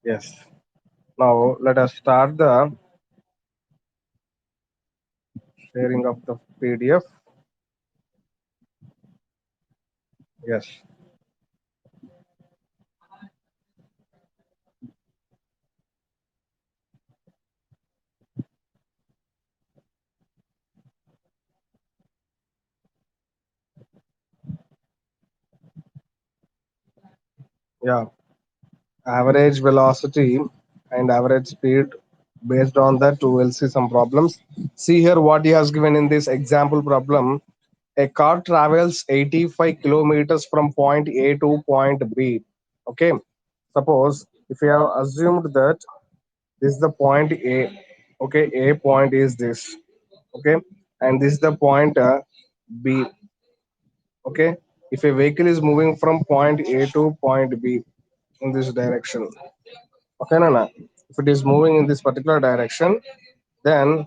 Yes. Now let us start the sharing of the PDF. Yes. Yeah. Average velocity and average speed, based on that we will see some problems. See here what he has given in this example problem. A car travels 85 kilometers from point A to point B. Okay. Suppose if you have assumed that this is the point A. Okay, A point is this. Okay, and this is the point B. Okay, if a vehicle is moving from point A to point B in this direction. Okay, Nana. If it is moving in this particular direction, then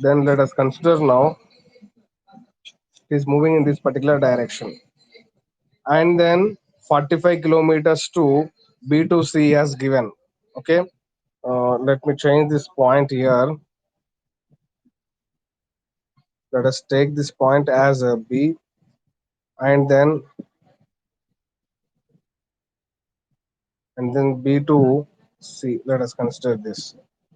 let us consider now it is moving in this particular direction, and then 45 kilometers to B to C has given. Okay, let me change this point here. Let us take this point as a B, and then B to C. Let us consider this.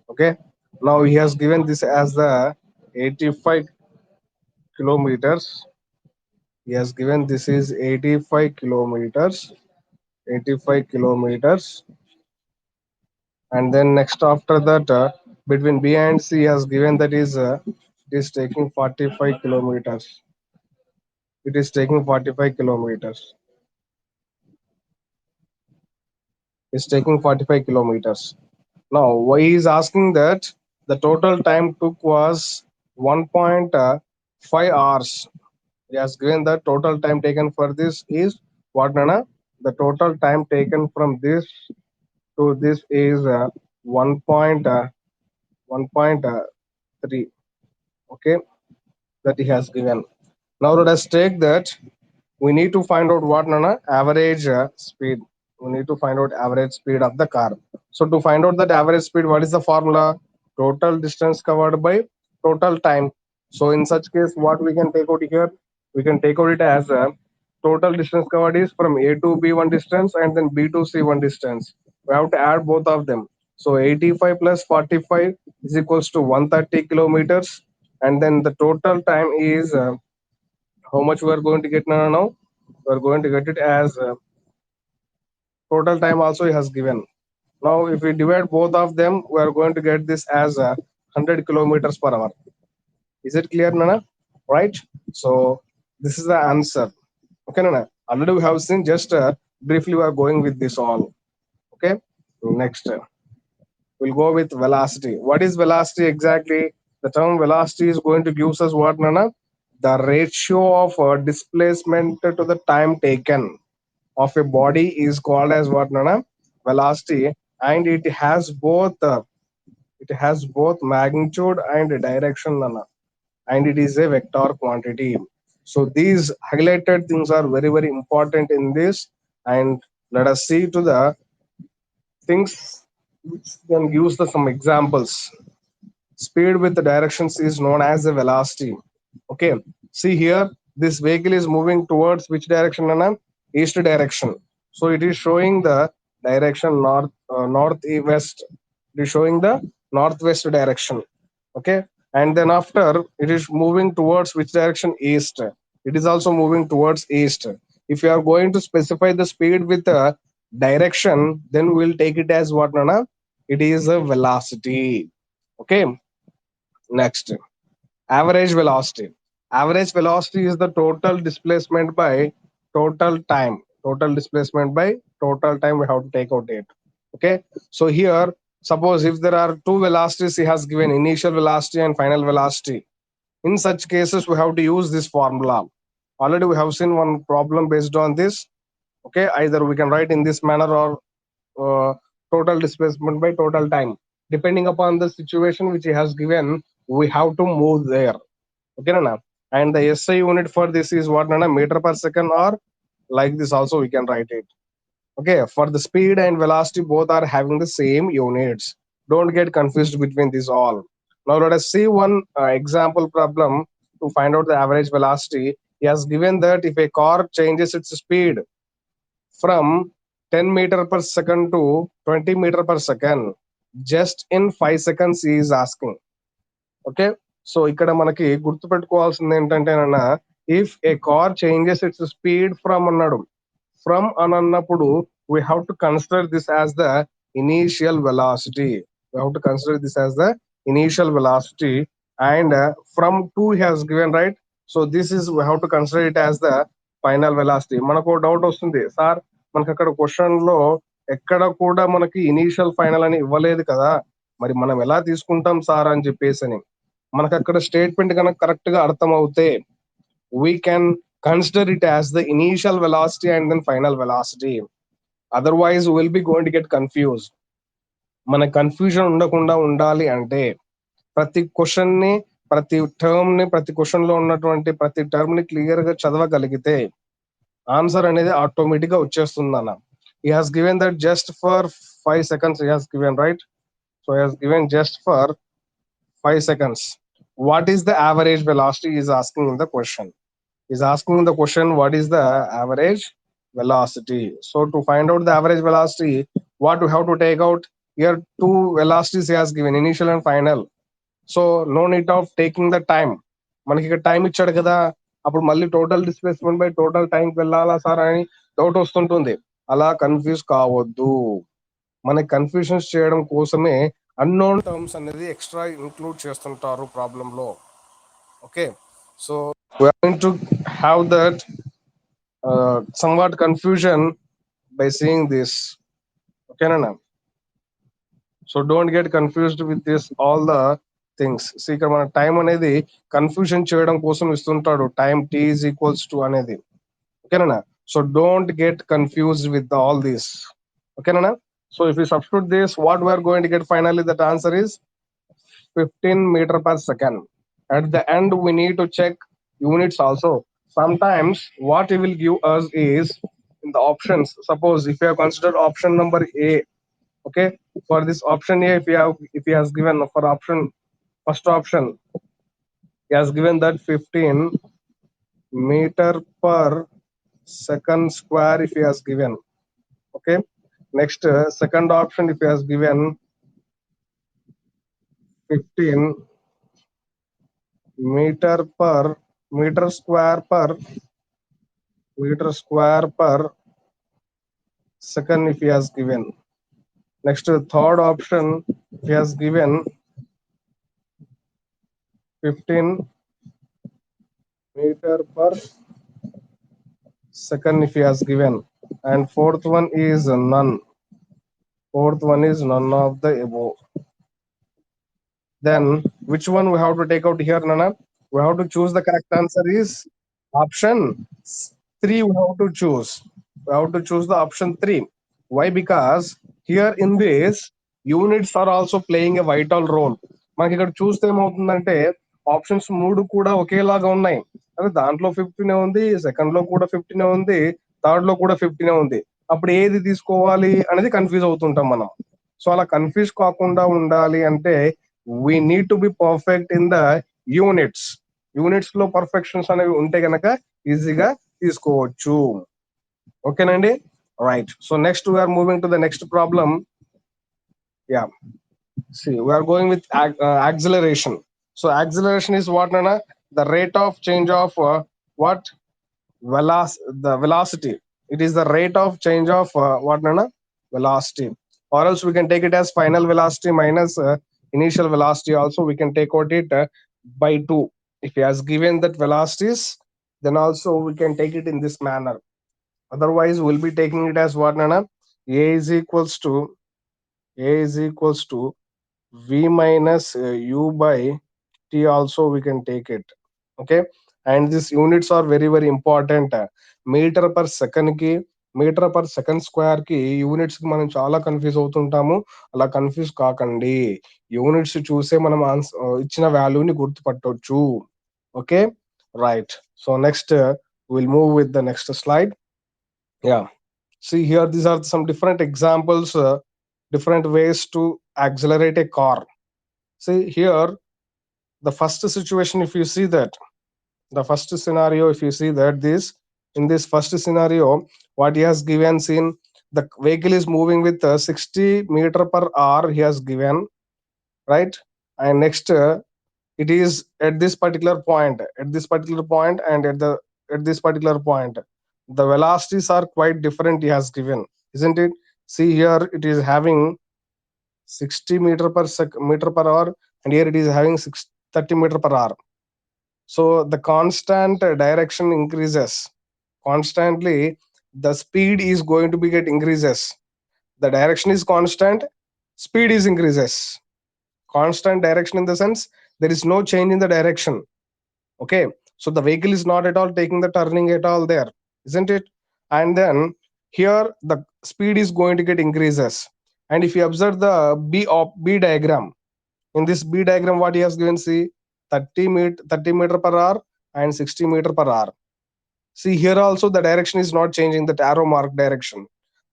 Okay. Now he has given this as the 85 kilometers. He has given this is 85 kilometers. 85 kilometers. And then next after that, between B and C has given that it is taking 45 kilometers. It is taking 45 kilometers. It's taking 45 kilometers. Now, why he is asking that the total time took was 1.5 hours. He has given the total time taken for this is what, Nana? The total time taken from this to this is 1.3. Okay, that he has given. Now let us take that we need to find out what, Nana? Average speed. We need to find out average speed of the car. So to find out that average speed, what is the formula? Total distance covered by total time. So in such case, what we can take out here? We can take out it as a total distance covered is from A to B one distance and then B to C one distance. We have to add both of them. So 85 plus 45 is equals to 130 kilometers, and then the total time is how much we are going to get now? We are going to get it as total time also he has given. Now, if we divide both of them, we are going to get this as 100 kilometers per hour. Is it clear, Nana? Right? So, this is the answer. Okay, Nana? Already we have seen, just briefly we are going with this all. Okay? Next, we'll go with velocity. What is velocity exactly? The term velocity is going to give us what, Nana? The ratio of displacement to the time taken of a body is called as what, Nana? Velocity, and it has both magnitude and direction, Nana, and it is a vector quantity. So these highlighted things are very very important in this, and let us see to the things which can use the some examples. Speed with the directions is known as the velocity. Okay, see here, this vehicle is moving towards which direction, Nana? East direction. So it is showing the direction northwest. It is showing the northwest direction. Okay, and then after it is moving towards which direction? East. It is also moving towards east. If you are going to specify the speed with a direction, then we'll take it as what, Nana? It is a velocity. Okay, next, average velocity. Average velocity is the total displacement by total time. Total displacement by total time. We have to take out it. Okay. So here, suppose if there are two velocities, he has given initial velocity and final velocity. In such cases, we have to use this formula. Already we have seen one problem based on this. Okay. Either we can write in this manner or uh, total displacement by total time. Depending upon the situation which he has given, we have to move there. Okay, Nana? And the SI unit for this is what, Nana? Meter per second or like this also we can write it. Okay, for the speed and velocity both are having the same units. Don't get confused between these all. Now let us see one example problem to find out the average velocity. He has given that if a car changes its speed from 10 meter per second to 20 meter per second just in 5 seconds he is asking. Okay, so ఇక్కడ మనకి గుర్తు పెట్టుకోవాల్సింది ఏంటంటేనన్న, if a car changes its speed from అన్నాడు, from అని అన్నప్పుడు we have to consider this as the initial velocity. We have to consider this as the initial velocity. And from to has given right, so this is we have to consider it as the final velocity. మనకు doubt వస్తుంది, sir మనకి అక్కడ question లో ఎక్కడ కూడా మనకి initial final అని ఇవ్వలేదు కదా, మరి మనం ఎలా తీసుకుంటాం సార్ అని చెప్పేసి అని. మనకు అక్కడ స్టేట్మెంట్ కనుక కరెక్ట్ గా అర్థం అవుతే we can consider it as the initial velocity and then final velocity. Otherwise we will be going to get confused. మన కన్ఫ్యూజన్ ఉండకుండా ఉండాలి అంటే ప్రతి క్వశ్చన్ ని, ప్రతి టర్మ్ ని, ప్రతి క్వశ్చన్ లో ఉన్నటువంటి ప్రతి టర్మ్ ని క్లియర్ గా చదవగలిగితే ఆన్సర్ అనేది ఆటోమేటిక్ గా వచ్చేస్తుంది అన్న. he has given that just for 5 seconds he has given, right? So he has given just for 5 seconds. What is the average velocity is asking in the question. Is asking the question what is the average velocity. So to find out the average velocity, what we have to take out here, two velocities he has given, initial and final. So no need of taking the time. మనకి ఇక్కడ time ఇచ్చాడు కదా, అప్పుడు మళ్ళీ total displacement by total టైంకి వెళ్ళాలా sir అని doubt వస్తుంటుంది. అలా కన్ఫ్యూజ్ కావద్దు. మనకి కన్ఫ్యూజన్స్ చేయడం కోసమే అన్నోన్ టర్మ్స్ అనేది ఎక్స్ట్రా ఇంక్లూడ్ చేస్తుంటారు ప్రాబ్లం లో. Okay, so we are going to have that somewhat confusion by seeing this. Okay, Nana? So don't get confused with this all the things. See, ఇక్కడ మన time అనేది confusion చేయడం కోసం ఇస్తుంటాడు, time t is equals to అనేది. ఓకేనా? So don't get confused with all these. ఓకేనా? So if we substitute this, what we are going to get finally, that answer is 15 meter per second. At the end we need to check units also. Sometimes what he will give us is in the options. Suppose if you have considered option number A, okay, for this option A, if he has given for option, first option, he has given that 15 meter per second square if he has given. Okay, next second option, if he has given 15 meter per meter square per second if he has given. Next third option, he has given 15 meter per second if he has given. And fourth one is none. Fourth one is none of the above. Then which one we have to take out here, Nana? We have to choose, the correct answer is option 3. We have to choose. We have to choose the option 3. Why? Because here in this units are also playing a vital role. మనకి ఇక్కడ చూస్తే ఏమవుతుందంటే options మూడు కూడా ఒకేలాగా ఉన్నాయి. అదే దాంట్లో 15 ఉంది, సెకండ్ లో కూడా 15 ఉంది, థర్డ్ లో కూడా 15 ఉంది. అప్పుడు ఏది తీసుకోవాలి అనేది కన్ఫ్యూజ్ అవుతుంటాం మనం. సో అలా కన్ఫ్యూజ్ కాకుండా ఉండాలి అంటే we need to be perfect in the units. Units లో పర్ఫెక్షన్స్ అనేవి ఉంటే గనక ఈజీగా తీసుకోవచ్చు. ఓకేనండి, right. So next we are moving to the next problem. Yeah, see we are going with acceleration. So acceleration is what, Nana? The rate of change of what? The velocity. It is the rate of change of what, Nana? Velocity. Or else we can take it as final velocity minus initial velocity. Also we can take out it by 2. If he has given that velocities, then also we can take it in this manner. Otherwise we'll be taking it as what, Nana? a is equals to v minus u by t also we can take it. Okay, and these units are very very important. Metre per second కి, metre per second square కి units కి మనం చాలా confuse అవుతుంటాము. అలా confuse కాకండి, units చూసే మనం ఇచ్చిన వాల్యూని గుర్తుపట్టవచ్చు. Okay, right. So next will move with the next slide. Yeah. See here, these are some different examples, different ways to accelerate a car. See here, the first situation, if you see that, the first scenario, if you see that this, in this first scenario, what he has given, seen the vehicle is moving with 60 meter per hour, he has given, right? And next, it is at this particular point, and at this particular point, the velocities are quite different, he has given, isn't it? See here, it is having 60 meter per hour, and here it is having 30 meter per hour. So the constant direction increases constantly, the speed is going to be get increases. The direction is constant, speed is increases. Constant direction in the sense there is no change in the direction. Okay, so the vehicle is not at all taking the turning at all there, isn't it? And then here the speed is going to get increases. And if you observe the b diagram, in this b diagram, what he has given, see, 30 meter per hour and 60 meter per hour. See here also the direction is not changing, the arrow mark direction,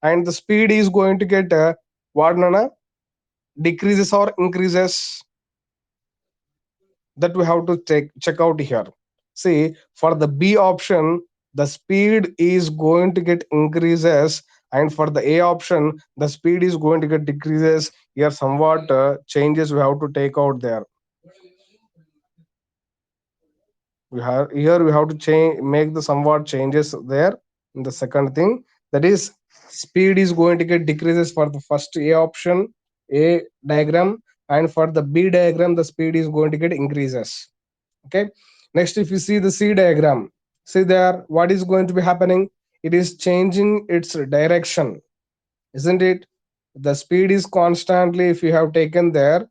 and the speed is going to get what, Nana, decreases or increases, that we have to check out here. See, for the B option, the speed is going to get increases, and for the A option, the speed is going to get decreases. Here, somewhat changes we have to take out there. We have here we have to change, make the somewhat changes there. In the second thing, that is, speed is going to get decreases for the first A option, A diagram, and for the B diagram, the speed is going to get increases. Okay, next, if you see the C diagram, see there what is going to be happening, it is changing its direction, isn't it? The speed is constantly, if you have taken there,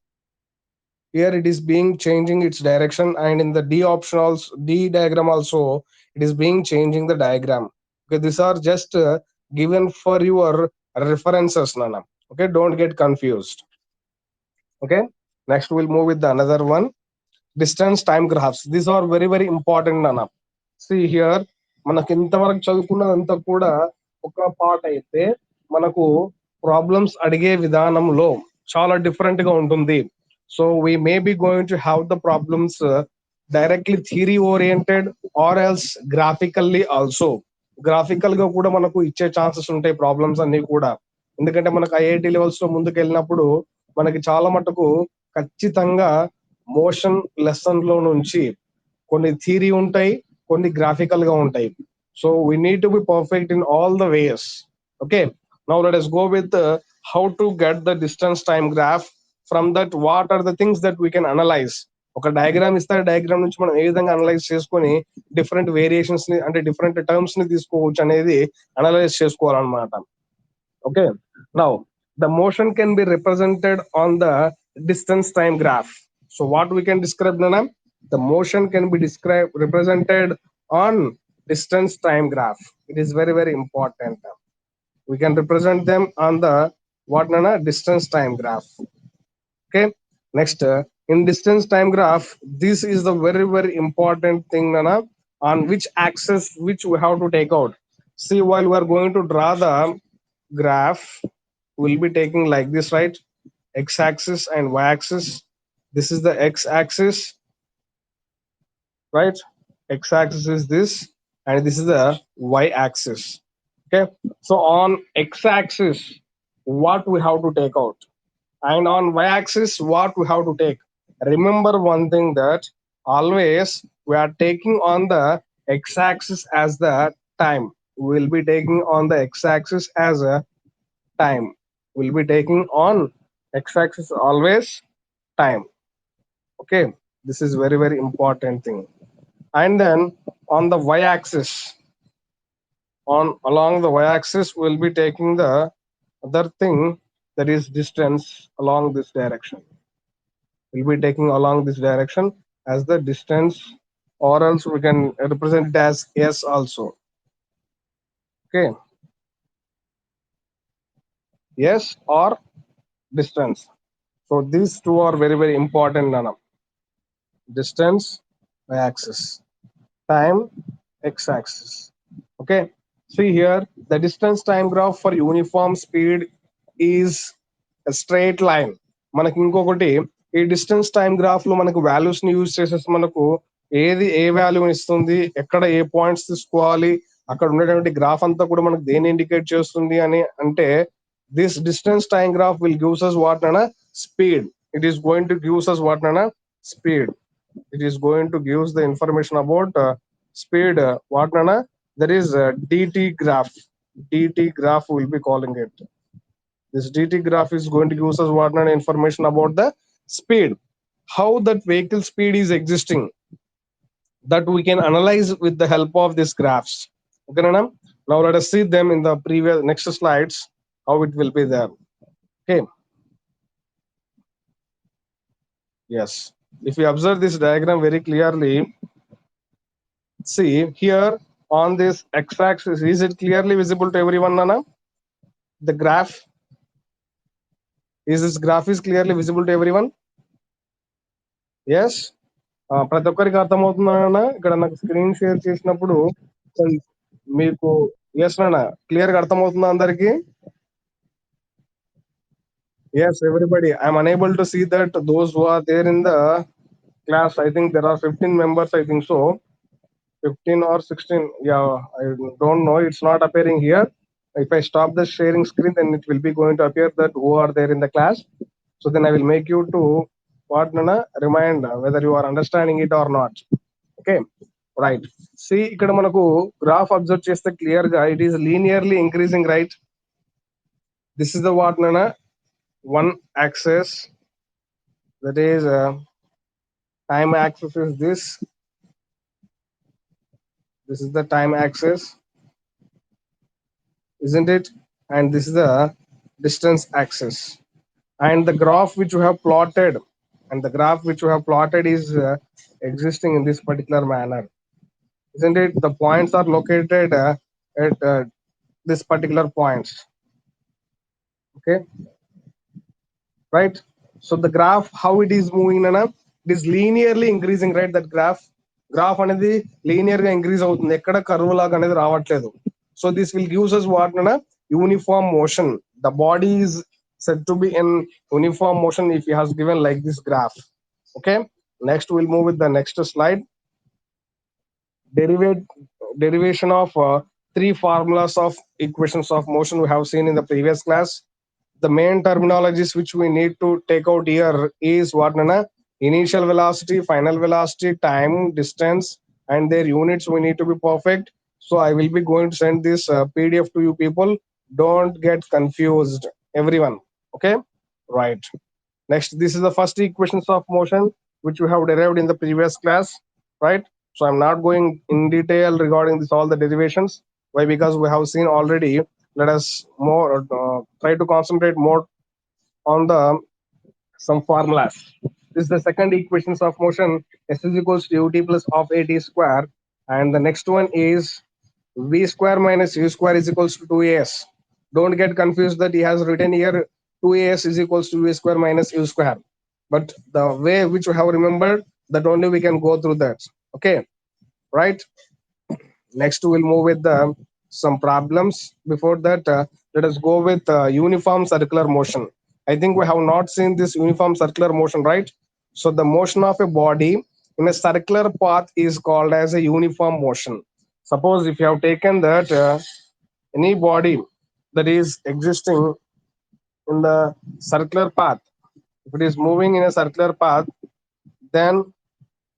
here it is being changing its direction, and in the D option also, D diagram also, it is being changing the diagram. Okay, these are just given for your references, Nana. Okay, don't get confused. Okay, next we'll move with the another one, distance time graphs. These are very very important, Nana. See here, మనకి ఇంతవరకు చదువుకున్నదంతా కూడా ఒక part అయితే, మనకు problems అడిగే విధానంలో చాలా different గా ఉంటుంది. So we may be going to have the problems directly theory oriented, or else graphically also. Graphical గా కూడా మనకు ఇచ్చే ఛాన్సెస్ ఉంటాయి ప్రాబ్లమ్స్ అన్ని కూడా. ఎందుకంటే మనకు ఐఐటి లెవెల్స్ లో ముందుకు వెళ్ళినప్పుడు మనకి చాలా మటుకు ఖచ్చితంగా మోషన్ లెసన్ లో నుంచి కొన్ని థియరీ ఉంటాయి, కొన్ని గ్రాఫికల్ గా ఉంటాయి. So we need to be perfect in all the ways. Okay, now let us go with how to get the distance time graph. From that, what are the things that we can analyse. ఒక diagram ఇస్తారు, diagram నుంచి మనం ఏ విధంగా analyse చేసుకొని different variations ని, అంటే different terms ని తీసుకోవచ్చు అనేది అనలైజ్ చేసుకోవాలన్నమాట. Okay, now the motion can be represented on the distance time graph. So what we can describe, Nana? The motion can be described represented on distance time graph. It is very very important. We can represent them on the what, Nana? Distance time graph. Okay, next, in distance time graph, this is the very very important thing, Nana, on which axis which we have to take out. See, while we are going to draw the graph, we'll be taking like this, right? X axis and y axis. This is the x axis, right? X axis is this, and this is the y axis. Okay, so on x axis, what we have to take out, and on y axis, what we have to take. Remember one thing, that always we are taking on the x axis as the time. We will be taking on the x axis as a time. We'll be taking on x axis always time. Okay, this is very very important thing. And then on the y axis, on along the y axis, we'll be taking the other thing, that is distance along this direction. We'll be taking along this direction as the distance, or else we can represent it as s also. Okay, yes, or distance. So these two are very very important, Nana. Distance, y axis, time, x axis. Okay, See here, the distance time graph for uniform speed is a straight line. మనకి ఇంకొకటి ఈ distance time graph లో మనకు values ని use చేసేసి మనకు ఏది ఏ value ఇస్తుంది, ఎక్కడ ఏ పాయింట్స్ తీసుకోవాలి, అక్కడ ఉండేటువంటి గ్రాఫ్ అంతా కూడా మనకు దేని ఇండికేట్ చేస్తుంది అని అంటే this distance time graph will gives us what nana speed. It is going to gives us what nana speed. It is going to gives the information about speed. What nana, there is dt graph. Dt graph will be calling it. This dt graph is going to give us what nana information about the speed, how that vehicle speed is existing, that we can analyze with the help of these graphs. Okay nana, now let us see them in the previous next slides how it will be there. Okay, yes, if you observe this diagram very clearly, see here on this x-axis, is it clearly visible to everyone, Nana? The graph, is this graph is clearly visible to everyone? Yes. ప్రతి ఒక్కరికి అర్థమవుతుందా ఇక్కడ నాకు screen share చేసినప్పుడు మీకు yes నాన్న clear గా అర్థమవుతుందా అందరికి? Yes, everybody. I'm unable to see that those who are there in the class. I think there are 15 members. I think so. 15 or 16. Yeah, I don't know. It's not appearing here. If I stop the sharing screen, then it will be going to appear that who are there in the class. So then I will make you to what Nana remind whether you are understanding it or not. Okay, right. See, ఇక్కడ మనకు graph observe చేస్తే clear గా it is linearly increasing, right? This is the what Nana one axis, that is time axis is this is the time axis, isn't it? And this is the distance axis, and the graph which you have plotted, and the graph which you have plotted is existing in this particular manner, isn't it? The points are located at this particular points. Okay, right? So the graph, how it is moving, Nana, it is linearly increasing, right? That graph అనేది linear గా increase అవుతుంది, ఎక్కడ curve లాగా అనేది రావట్లేదు. So this will gives us what Nana, uniform motion. The body is said to be in uniform motion if he has given like this graph. Okay, next we'll move with the next slide. Derivate derivation of three formulas of equations of motion we have seen in the previous class. The main terminologies which we need to take out here is what Nana? Initial velocity, final velocity, time, distance, and their units we need to be perfect. So I will be going to send this PDF to you people. Don't get confused, everyone. Okay, right. Next, this is the first equations of motion which we have derived in the previous class, right? So I'm not going in detail regarding this all the derivations. Why? Because we have seen already. Let us more try to concentrate more on the some formulas. This is the second equations of motion. S is equals to ut plus of at square, and the next one is v square minus u square is equals to 2as. Don't get confused that he has written here 2as is equals to v square minus u square. But the way which we have remembered, that only we can go through that. Okay, right? Next we'll move with the some problems. Before that, let us go with uniform circular motion. I think we have not seen this uniform circular motion, right? So the motion of a body in a circular path is called as a uniform motion. Suppose if you have taken that any body that is existing in the circular path, if it is moving in a circular path, then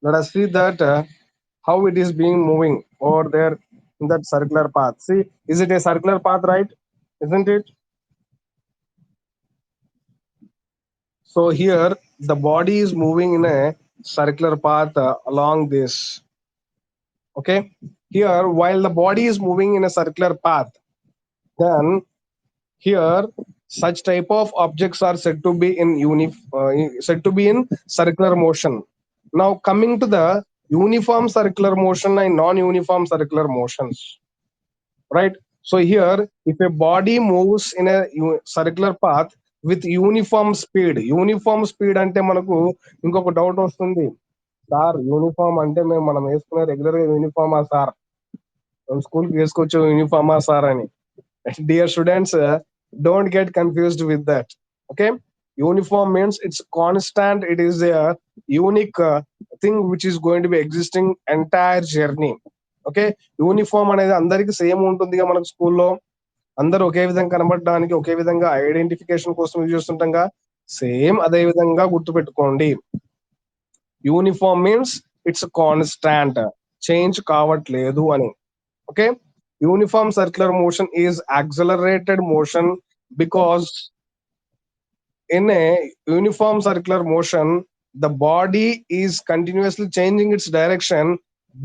let us see that how it is being moving over there in that circular path. See, is it a circular path, right? Isn't it? So here the body is moving in a circular path along this. Okay, here while the body is moving in a circular path, then here such type of objects are said to be in said to be in circular motion. Now coming to the uniform circular motion and non-uniform circular motions, right? So here if a body moves in a circular path with uniform speed అంటే మనకు ఇంకొక doubt వస్తుంది, sir uniform అంటే మేము మనం వేసుకునే regular గా యూనిఫామా sir? School కి వేసుకోవచ్చు యూనిఫామా సార్ అని. Dear students, don't get confused with that. Okay, uniform means it's constant. It is a unique thing which is going to be existing entire journey. Okay, uniform అనేది అందరికి same ఉంటుందిగా మనకు స్కూల్లో. అందరూ ఒకే విధంగా కనబడడానికి, ఒకే విధంగా ఐడెంటిఫికేషన్ కోసం యూజ్ చేస్తుంటాంగా. సేమ్ అదే విధంగా గుర్తుపెట్టుకోండి. Uniform means it's constant, change కావట్లేదు అని. Okay, uniform circular motion is accelerated motion because in a uniform circular motion the body is continuously changing its direction,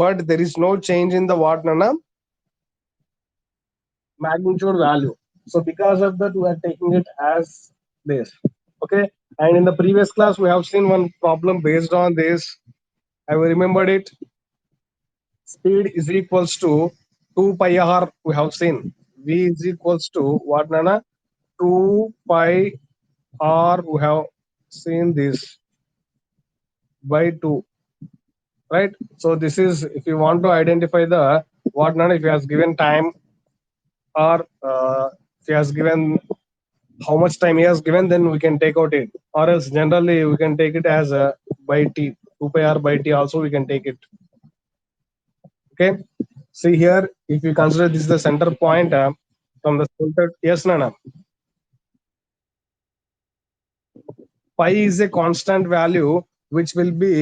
but there is no change in the what nana magnitude value. So because of that we are taking it as this. Okay, and in the previous class we have seen one problem based on this. I remembered it. Speed is equals to 2 pi r. We have seen v is equals to what nana, 2 pi r. We have seen this by 2, right? So this is if you want to identify the what nana, if he has given time, or if he has given how much time he has given, then we can take out it, or else generally we can take it as a by t, 2 pi r by t also we can take it. Okay, see here, if you consider this is the center point from the center. Yes nana, pi is a constant value which will be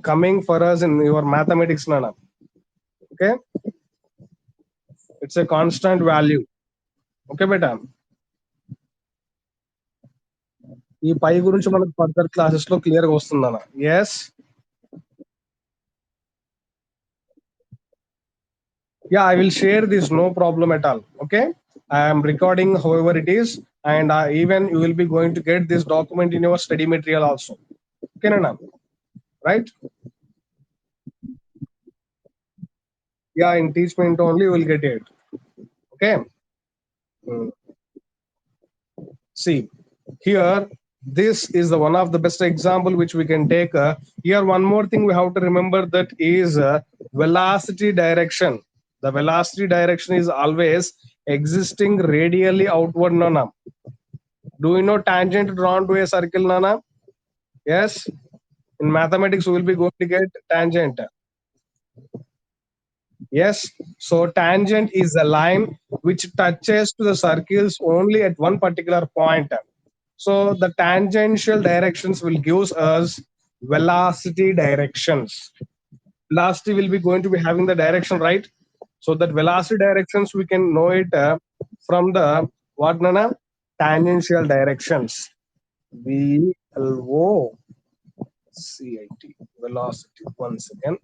coming for us in your mathematics nana. Okay, it's a constant value. Okay beta, ఈ పై గురించి మనకు further classes లో clear గా వస్తుందన్న. Yes, yeah, I will share this, no problem at all. Okay, I am recording however it is, and even you will be going to get this document in your study material also. Okay nana, right? Yeah, in teachment only you will get it. Okay. Hmm. See here, this is the one of the best example which we can take. Here one more thing we have to remember, that is velocity direction. The velocity direction is always existing radially outward nana. Do you know tangent drawn to a circle nana? Yes, in mathematics we will be going to get tangent. Yes, so tangent is a line which touches to the circles only at one particular point. So the tangential directions will give us velocity directions. Velocity will be going to be having the direction, right? So that velocity directions we can know it from the what nana, tangential directions. V L O C I T, velocity. Once again,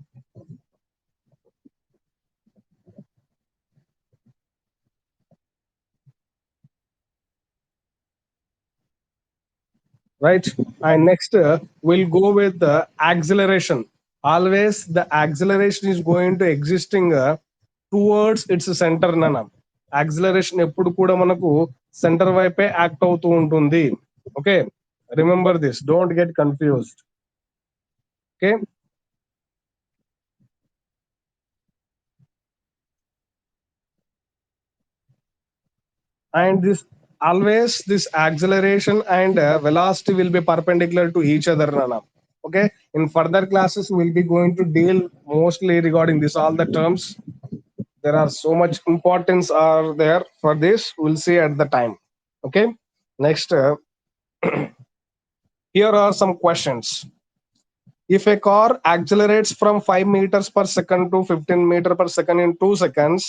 right? And next we'll go with the acceleration. Always the acceleration is going to existing towards its center nana. Acceleration ఎప్పుడు కూడా మనకు centre వైపే act అవుతూ ఉంటుంది. Okay, remember this, don't get confused. Okay, and this always this acceleration and velocity will be perpendicular to each other nana. Okay, in further classes we'll be going to deal mostly regarding this all the terms. There are so much importance are there for this, we'll see at the time. Okay, next here are some questions. If a car accelerates from 5 meters per second to 15 meter per second in 2 seconds,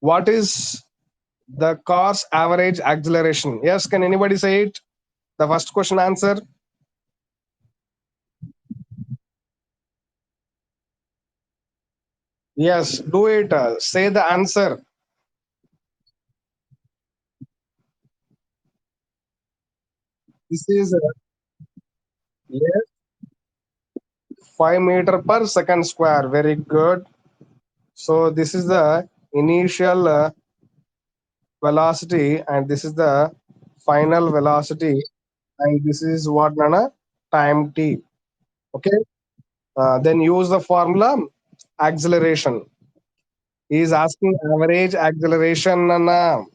what is the car's average acceleration? Yes, can anybody say it? The first question answer. Yes, do it. Say the answer. This is yes, 5 meter per second square. Very good. So this is the initial velocity, and this is the final velocity, and this is what nana, time t. Okay. Then use the formula acceleration. He is asking average acceleration, Nana.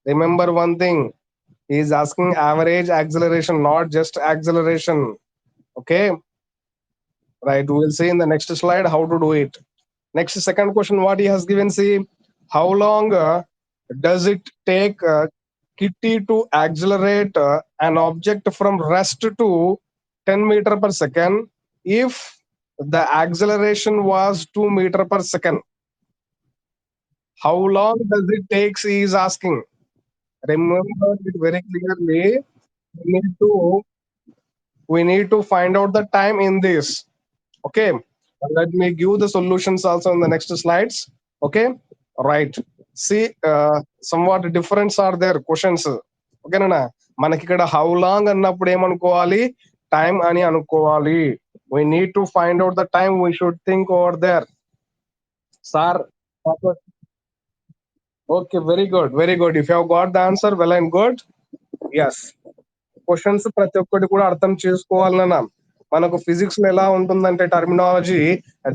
Remember one thing. He is asking average acceleration, not just acceleration. Okay, right. We will see in the next slide how to do it. Next, second question, what he has given. See, how long does it take Kitty to accelerate an object from rest to 10 meter per second if the acceleration was 2 meter per second? How long does it take? He is asking. Remember it very clearly. We need to we need to find out the time in this. Okay, let me give the solutions also in the next slides. Okay, right. See, somewhat difference are there questions. ఓకేనా, మనకి ఇక్కడ how long అన్నప్పుడు ఏమనుకోవాలి, time అని అనుకోవాలి. We need to find out the time. We should think over there. Sir, okay, very good, very good. If you have got the answer, well and good. Yes. Questions ప్రతి ఒక్కటి కూడా అర్థం చేసుకోవాలన్నా, మనకు ఫిజిక్స్ లో ఎలా ఉంటుందంటే టర్మినాలజీ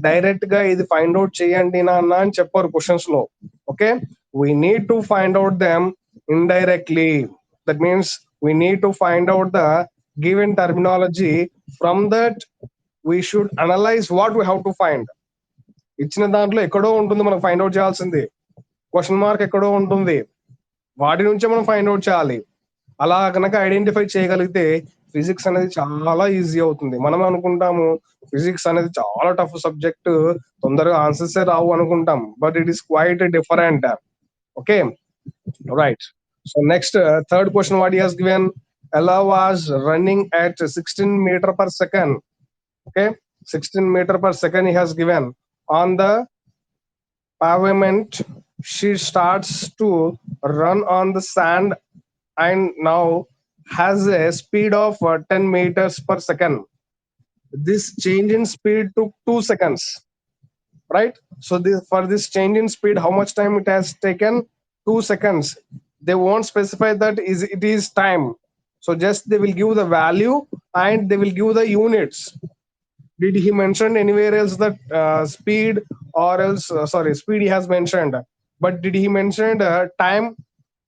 డైరెక్ట్ గా ఇది ఫైండ్ అవుట్ చేయండి నాన్న అని చెప్పారు క్వశ్చన్స్ లో. Okay, we need to find out them indirectly. That means we need to find out the given terminology. From that we should analyse what we have to find. ఇచ్చిన దాంట్లో ఎక్కడో ఉంటుంది మనం ఫైండ్ అవుట్ చేయాల్సింది, question mark ఎక్కడో ఉంటుంది, వాటి నుంచే మనం ఫైండ్ అవుట్ చేయాలి. అలా కనుక ఐడెంటిఫై చేయగలిగితే ఫిజిక్స్ అనేది చాలా ఈజీ అవుతుంది. మనం అనుకుంటాము ఫిజిక్స్ అనేది చాలా టఫ్ సబ్జెక్ట్, తొందరగా ఆన్సర్స్ రావు అనుకుంటాం, but it is quite different. Okay, right. So next third question what he has given. Ella was running at 16 meter per second. Okay, 16 meter per second he has given on the pavement. She starts to run on the sand and now has a speed of 10 meters per second. This change in speed took 2 seconds, right? So for this change in speed, how much time it has taken? 2 seconds. They won't specify that is it is time. So just they will give the value and they will give the units. Did he mention anywhere else that speed, or else sorry, speed he has mentioned, but did he mention time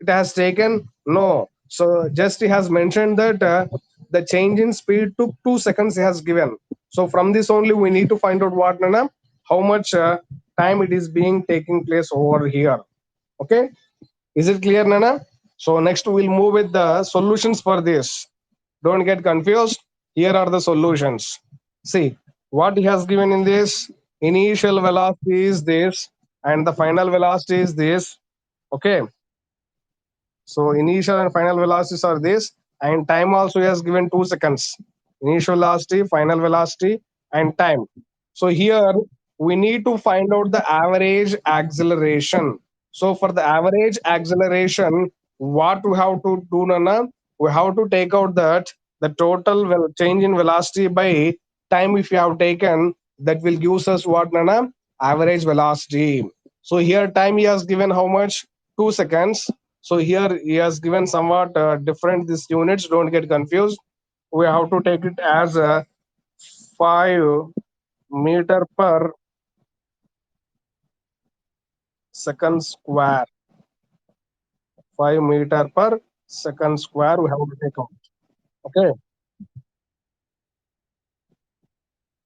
it has taken? No. So just he has mentioned that the change in speed took 2 seconds he has given. So from this only we need to find out what, Nana, how much time it is being taking place over here. Okay, is it clear, Nana? So next we'll move with the solutions for this. Don't get confused. Here are the solutions. See, what he has given in this, initial velocity is this and the final velocity is this. Okay, so initial and final velocities are this, and time also he has given 2 seconds. Initial velocity, final velocity, and time. So here we need to find out the average acceleration. So for the average acceleration, what we have to do, Nana? We have to take out that the total change in velocity by time if you have taken, that will give us what, Nana? Average velocity. So here time he has given how much? 2 seconds. So here he has given somewhat different these units. Don't get confused. We have to take it as a 5 meter per second square. 5 meter per second square. We have to take out. Okay,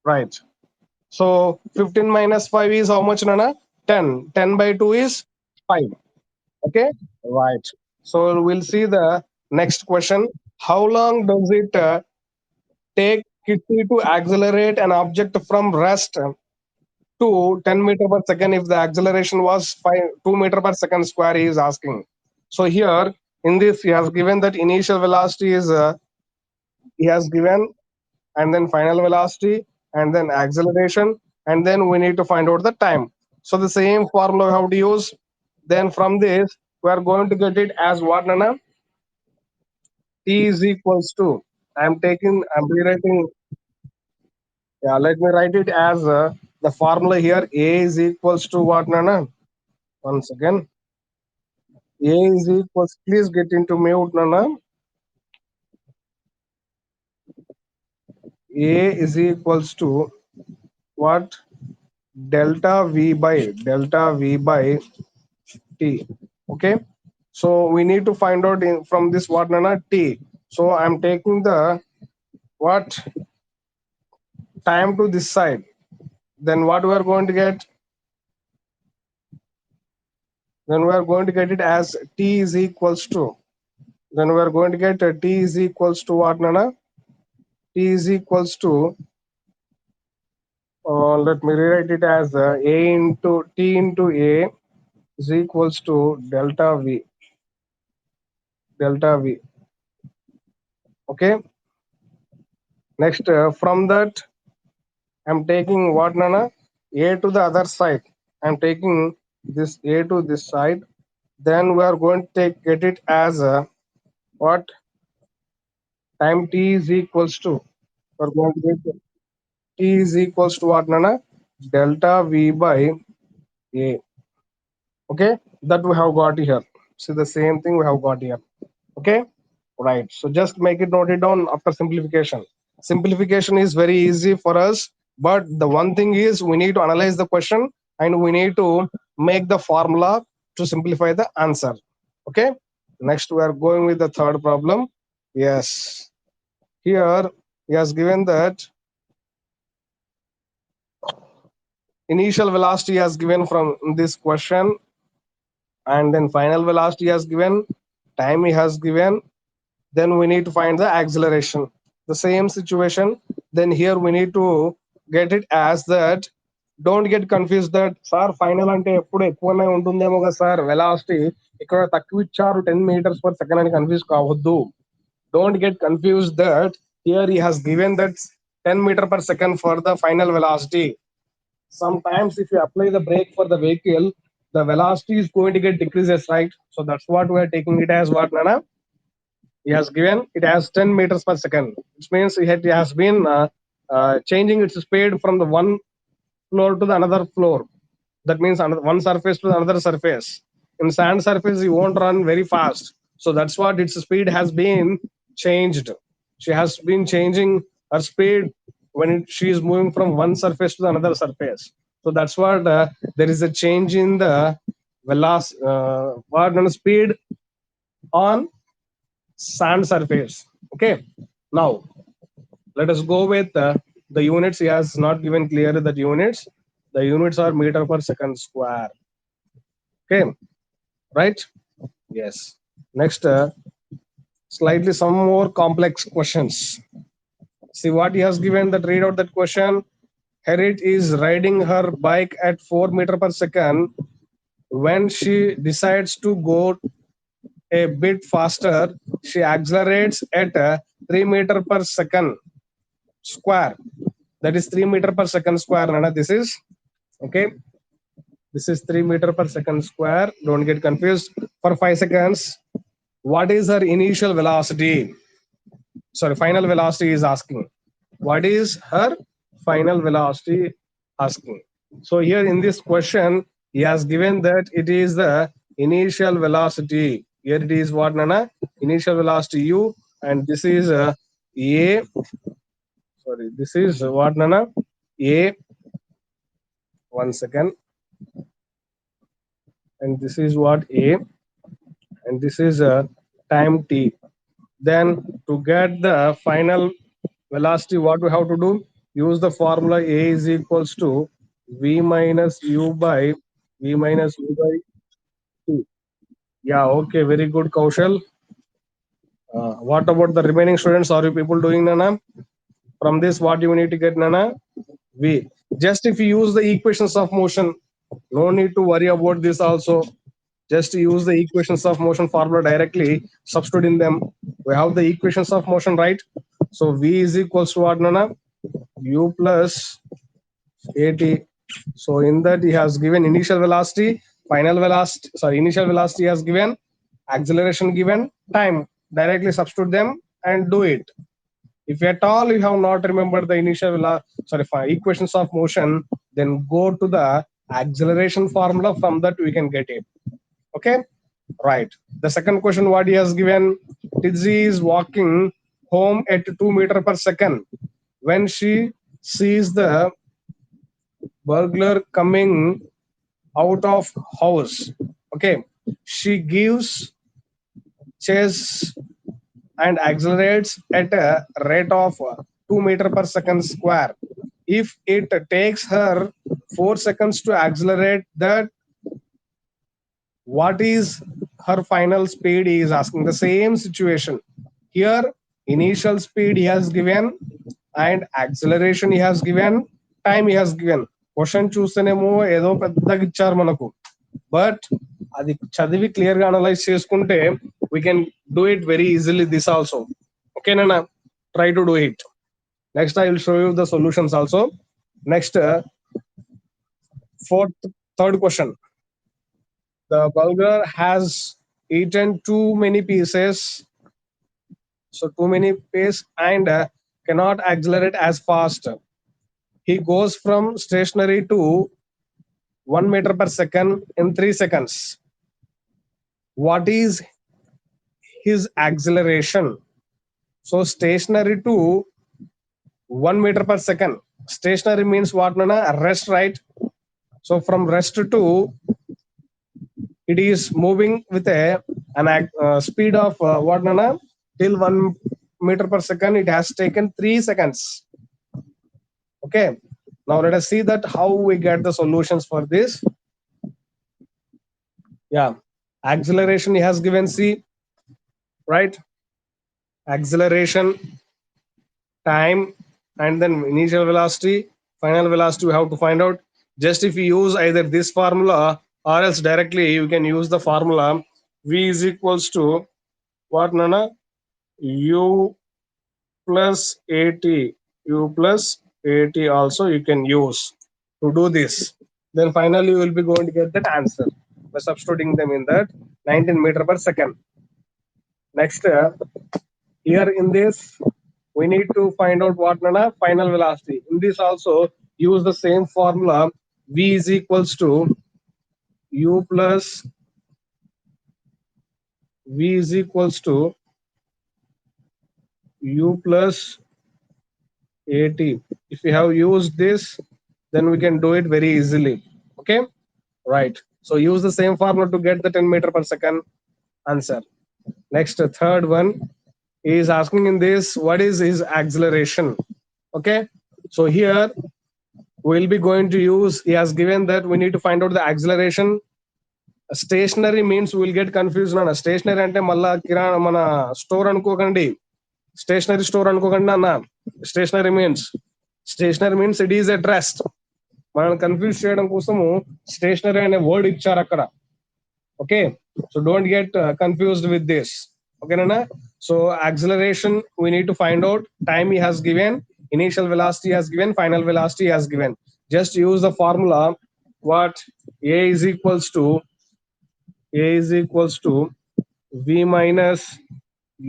right. So 15 minus 5 is how much, Nana? 10. 10 by 2 is 5. Okay, right. So we'll see the next question. How long does it take Kitty to accelerate an object from rest to 10 meter per second if the acceleration was 2 meter per second square, he is asking. So here in this he has given that initial velocity is he has given, and then final velocity, and then acceleration, and then we need to find out the time. So the same formula we have to use. Then from this we are going to get it as what, Nana? T is equals to, I'm rewriting. Yeah, let me write it as the formula here. A is equals to what, Nana? Once again, A is equals, please get into mute, Nana. A is equals to what? delta v by t. Okay, so we need to find out from this what nana t. So I'm taking the what time to this side. Then what we are going to get? Then we are going to get it as t is equals to. Then we are going to get t is equals to what nana? T is equals to. Let me rewrite it as a into t into a is equals to delta v. Okay. Next, from that, I'm taking what nana? A to the other side. I'm taking this A to this side. Then we are going to get it as what time t is equals to. We're going to get t is equals to what nana? Delta v by A. Okay, that we have got here. See the same thing we have got here. Okay, right. So just make it noted down after simplification. Simplification is very easy for us, but the one thing is we need to analyze the question and we need to make the formula to simplify the answer. Okay, next we are going with the third problem. Yes, here he has given that initial velocity has given from this question, and then final velocity has given, time he has given, then we need to find the acceleration. The same situation, then here we need to get it as that. Don't get confused that sir final అంటే ఎప్పుడు ఎక్కువనే ఉంటుందేమో కదా sir velocity ఇక్కడ తక్కువ ఇచ్చారు 10 meters per second అని confuse కావద్దు. Don't get confused that here he has given that 10 meter per second for the final velocity. Sometimes if you apply the brake for the vehicle, the velocity is going to get decreases, right? So that's what we are taking it as what nana. He has given it as 10 meters per second, which means it has been changing its speed from the one floor to the another floor. That means one surface to another surface. In sand surface, you won't run very fast. So that's what its speed has been changed. She has been changing her speed when she is moving from one surface to another surface. So that's what there is a change in the velocity, speed on sand surface. Okay, now let us go with the units. He has not given clearly that units. The units are meter per second square. Okay, right? Yes. Next, slightly some more complex questions. See what he has given that read out that question. Harriet is riding her bike at 4 meter per second. When she decides to go a bit faster, she accelerates at 3 meter per second square. That is 3 meter per second square. Nana, this is okay. This is 3 meter per second square. Don't get confused. For 5 seconds, what is her initial velocity? Sorry, final velocity is asking. What is her final velocity asking? So here in this question, he has given that it is the initial velocity. Here it is what nana? Initial velocity u, and this is a. Sorry, this is what nana? A. 1 second. And this is what a, and this is time t. Then to get the final velocity, what we have to do? Use the formula a is equals to v minus u by t. Yeah, okay, very good, Kaushal. What about the remaining students? Are you people doing nana? From this, what you need to get nana? V. Just if you use the equations of motion, no need to worry about this also. Just use the equations of motion formula directly, substitute in them. We have the equations of motion, right? So v is equals to what nana? U plus at. So in that he has given initial velocity, final velocity, sorry, initial velocity has given, acceleration given, time. Directly substitute them and do it. If at all you have not remembered the initial equations of motion, then go to the acceleration formula. From that we can get it. Okay, right. The second question what he has given, Tizzy is walking home at 2 meter per second. When she sees the burglar coming out of house. Okay, she gives chase and accelerates at a rate of 2 meter per second square. If it takes her 4 seconds to accelerate that, what is her final speed? He is asking the same situation. Here, initial speed he has given and acceleration he has given, time he has given. Question చూస్తేనేమో ఏదో పెద్దగా ఇచ్చారు మనకు, but అది చదివి clear గా analyse చేసుకుంటే we can do it very easily this also. ఓకేనా? Try to do it. Next I will show you the solutions also. Next third question. The burglar has eaten too many pieces, so too many pieces, and cannot accelerate as fast. He goes from stationary to 1 meter per second in 3 seconds. What is his acceleration? So stationary to 1 meter per second. Stationary means what, Nana? Rest, right? So from rest to it is moving with an speed of what, Nana? Till 1 meter per second. It has taken 3 seconds. Okay. Now let us see that how we get the solutions for this. Yeah. Acceleration he has given C, right? Acceleration, time, and then initial velocity, final velocity we have to find out. Just if you use either this formula or else directly you can use the formula V is equals to what, Nana? U plus AT. U plus AT also you can use to do this. Then finally you will be going to get that answer by substituting them in that 19 meter per second. Next, here in this, we need to find out what, Nana? Final velocity. In this also, use the same formula. V is equals to U plus V is equals to U plus AT. If we have used this, then we can do it very easily. Okay, right. So use the same formula to get the 10 meter per second answer. Next, third one is asking in this, what is his acceleration? Okay, so here we'll be going to use, he has given that we need to find out the acceleration. Stationary means we will get confused on stationary ante malla kirana mana store anukokandi, stationary store అనుకోకండి అన్న. Stationary means it is at rest. మనం confuse చేయడం కోసము స్టేషనరీ అనే word ఇచ్చారు అక్కడ. Okay, so don't get confused with this. ఓకేనా? So acceleration we need to find out, time he has given, initial velocity has given, final velocity has given. Just use the formula what, a is equals to v minus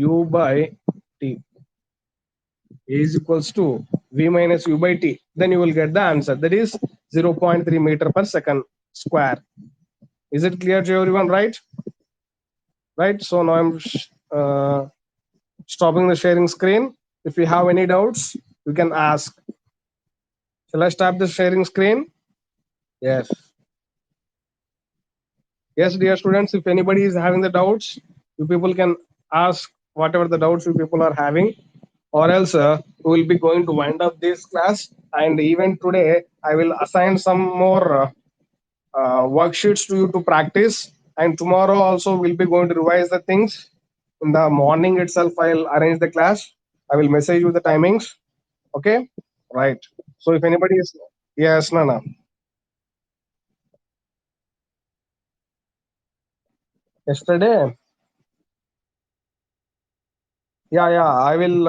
u by t. A is equals to v minus u by t. Then you will get the answer, that is 0.3 meter per second square. Is it clear to everyone? Right? So now I'm stopping the sharing screen. If you have any doubts, you can ask. Shall I stop the sharing screen? Yes, dear students, if anybody is having the doubts, you people can ask whatever the doubts you people are having, or else we will be going to wind up this class. And even today I will assign some more worksheets to you to practice, and tomorrow also we'll be going to revise the things. In the morning itself I'll arrange the class. I will message you the timings. Okay, right. So if anybody is, yes, Nana. Yesterday, yeah, I will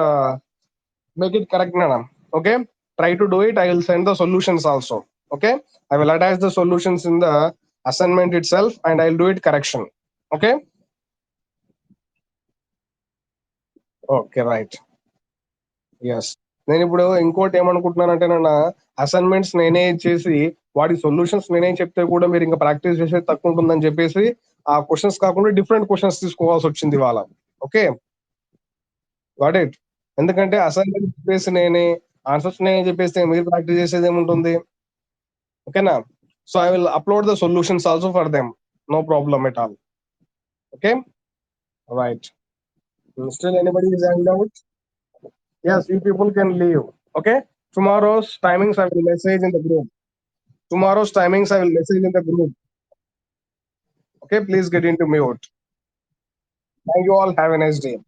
make it correct, Nana. Okay, try to do it. I will send the solutions also. Okay, I will attach the solutions in the assignment itself and I'll do it correction. Okay. Okay, right. Yes. నేను ఇప్పుడు ఇంకోటి ఏమనుకుంటున్నానంటే, నన్న assignments నేనే చేసి వాటి solutions నేనే చెప్తే కూడా మీరు ఇంకా ప్రాక్టీస్ చేసేది తక్కువ ఉంటుందని చెప్పేసి ఆ క్వశ్చన్స్ కాకుండా డిఫరెంట్ క్వశ్చన్స్ తీసుకోవాల్సి వచ్చింది ఇవాళ. Okay, got it. ఎందుకంటే అసైన్మెంట్ చెప్పేసి నేనే, ఆన్సర్స్ నేనే చెప్పేస్తే మీరు ప్రాక్టీస్ చేసేది ఏముంటుంది? Okay, now. So I will upload the solutions also for them. No problem at all. Okay. Right. Still anybody is hanged out? Yes, you people can leave. Okay. Tomorrow's timings I will message in the group. Tomorrow's timings I will message in the group. Okay. Please get into mute. Thank you all. Have a nice day.